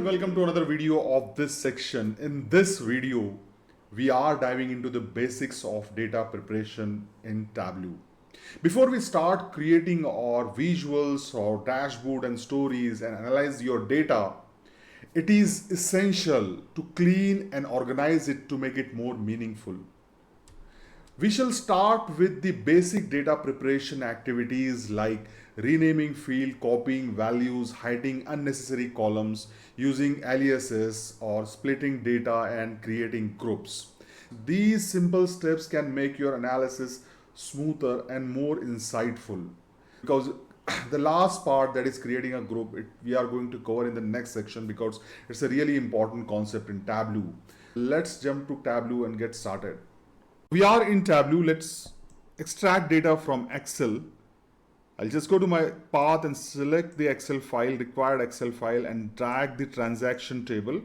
and welcome to another video of this section. In this video, we are diving into the basics of data preparation in Tableau. Before we start creating our visuals or dashboard and stories and analyze your data, it is essential to clean and organize it to make it more meaningful. We shall start with the basic data preparation activities like renaming field, copying values, hiding unnecessary columns, using aliases or splitting data and creating groups. These simple steps can make your analysis smoother and more insightful. Because the last part, that is creating a group, we are going to cover in the next section because it's a really important concept in Tableau. Let's jump to Tableau and get started. We are in Tableau. Let's extract data from Excel. I'll just go to my path and select the Excel file, required Excel file, and drag the transaction table.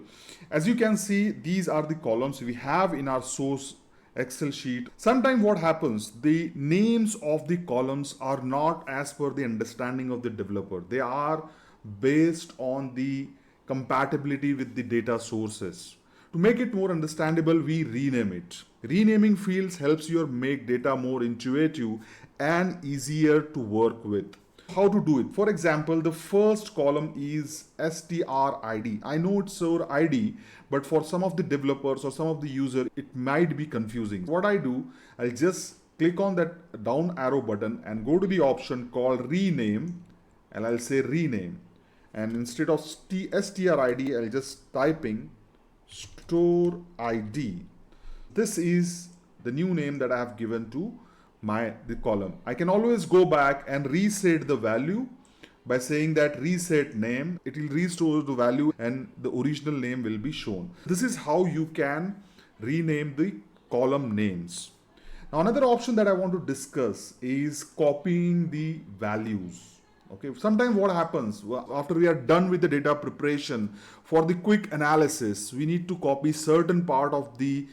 As you can see, these are the columns we have in our source Excel sheet. Sometimes what happens, the names of the columns are not as per the understanding of the developer. They are based on the compatibility with the data sources. To make it more understandable, we rename it. Renaming fields helps you make data more intuitive and easier to work with. How to do it? For example, the first column is strid. I know it's our ID, but for some of the developers or some of the user, it might be confusing. What I do, I'll just click on that down arrow button and go to the option called rename, and I'll say rename. And instead of strid, I'll just typing store ID. This is the new name that I have given to the column. I can always go back and reset the value by saying that reset name. It will restore the value and the original name will be shown. This is how you can rename the column names. Now another option that I want to discuss is copying the values. Okay, sometimes what happens after we are done with the data preparation, for the quick analysis, we need to copy certain part of the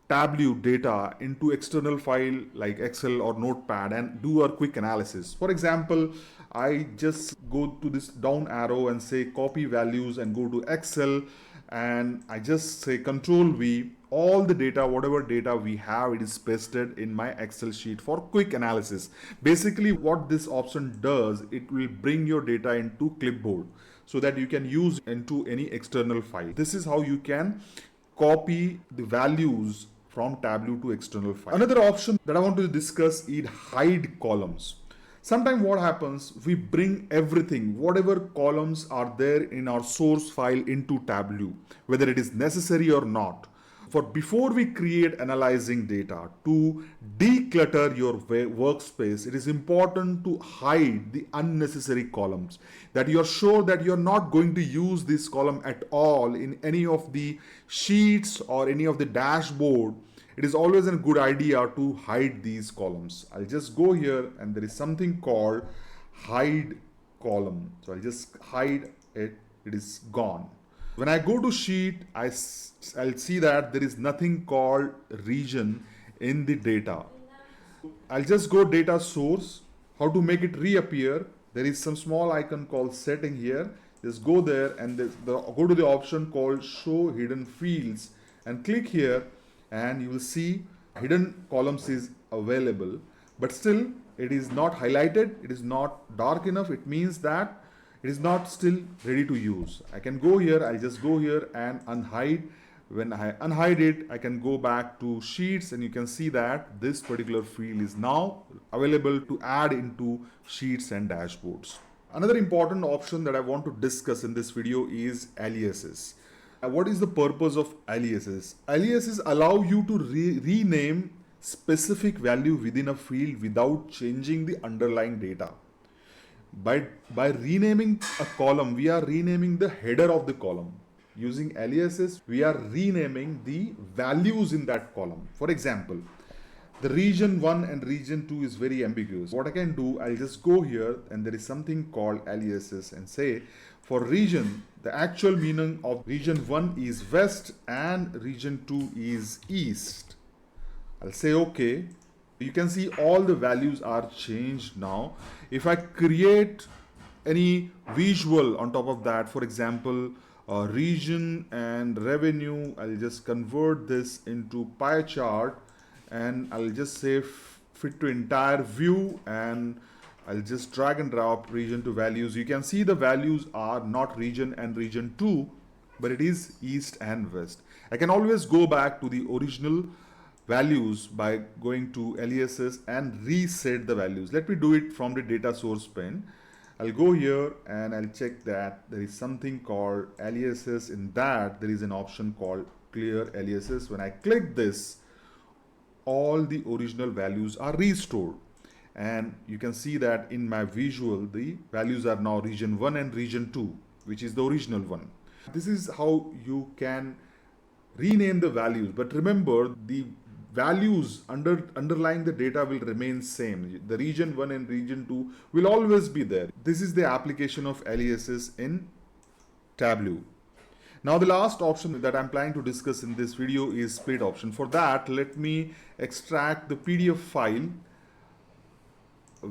Tableau data into external file like Excel or Notepad and do a quick analysis. For example, I just go to this down arrow and say copy values and go to Excel, and I just say Control V. All the data, whatever data we have, it is pasted in my Excel sheet for quick analysis. Basically what this option does, it will bring your data into clipboard so that you can use into any external file. This is how you can copy the values from Tableau to external file. Another option that I want to discuss is hide columns. Sometimes what happens, we bring everything, whatever columns are there in our source file into Tableau, whether it is necessary or not. For before we create analyzing data, to declutter your workspace, it is important to hide the unnecessary columns, that you are sure that you are not going to use this column at all in any of the sheets or any of the dashboard. It is always a good idea to hide these columns. I'll just go here and there is something called hide column. So I'll just hide it. It is gone. When I go to sheet, I'll see that there is nothing called region in the data. I'll just go data source. How to make it reappear? There is some small icon called setting here. Just go there and go to the option called show hidden fields and click here, and you will see hidden columns is available, but still it is not highlighted. It is not dark enough. It means that it is not still ready to use. I can go here. I'll just go here and unhide. When I unhide it, I can go back to sheets and you can see that this particular field is now available to add into sheets and dashboards. Another important option that I want to discuss in this video is aliases. What is the purpose of aliases? Aliases allow you to rename specific value within a field without changing the underlying data. By renaming a column, we are renaming the header of the column. Using aliases, we are renaming the values in that column. For example, the region 1 and region 2 is very ambiguous. What I can do, I'll just go here and there is something called aliases and say for region, the actual meaning of region 1 is west and region 2 is east. I'll say okay. You can see all the values are changed now. If I create any visual on top of that, for example, region and revenue. I'll just convert this into pie chart, and I'll just say fit to entire view, and I'll just drag and drop region to values. You can see the values are not region and region 2, but it is east and west. I can always go back to the original values by going to LESS and reset the values. Let me do it from the data source pane. I'll go here and I'll check that there is something called LESS. In that, there is an option called clear LESS. When I click this, all the original values are restored. And you can see that in my visual, the values are now region 1 and region 2, which is the original one. This is how you can rename the values. But remember, the values underlying the data will remain same. The region 1 and region 2 will always be there. This is the application of LESS in Tableau. Now the last option that I'm planning to discuss in this video is split option. For that, let me extract the PDF file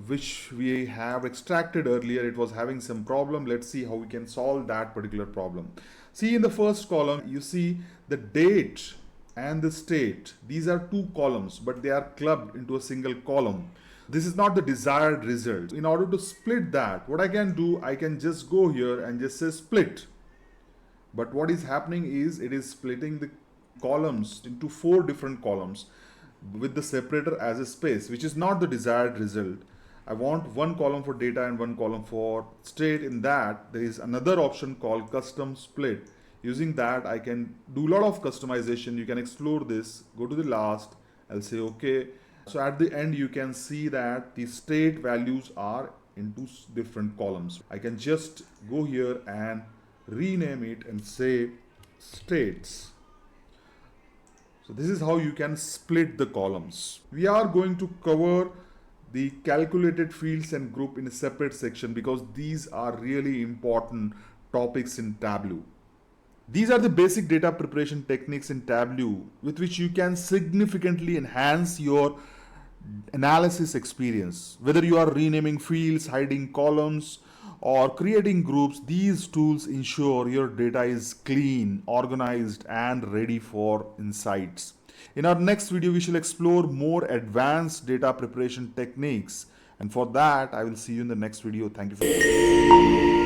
which we have extracted earlier. It was having some problem. Let's see how we can solve that particular problem. See, in the first column, you see the date and the state. These are two columns, but they are clubbed into a single column. This is not the desired result. In order to split that, what I can do, I can just go here and just say split. But what is happening is it is splitting the columns into 4 different columns with the separator as a space, which is not the desired result. I want one column for data and one column for state. In that, there is another option called custom split. Using that, I can do a lot of customization. You can explore this. Go to the last. I'll say OK. So at the end, you can see that the state values are into different columns. I can just go here and rename it and say states. So this is how you can split the columns. We are going to cover the calculated fields and group in a separate section because these are really important topics in Tableau. These are the basic data preparation techniques in Tableau with which you can significantly enhance your analysis experience. Whether you are renaming fields, hiding columns, or creating groups, these tools ensure your data is clean, organized, and ready for insights. In our next video, we shall explore more advanced data preparation techniques. And for that, I will see you in the next video. Thank you for watching.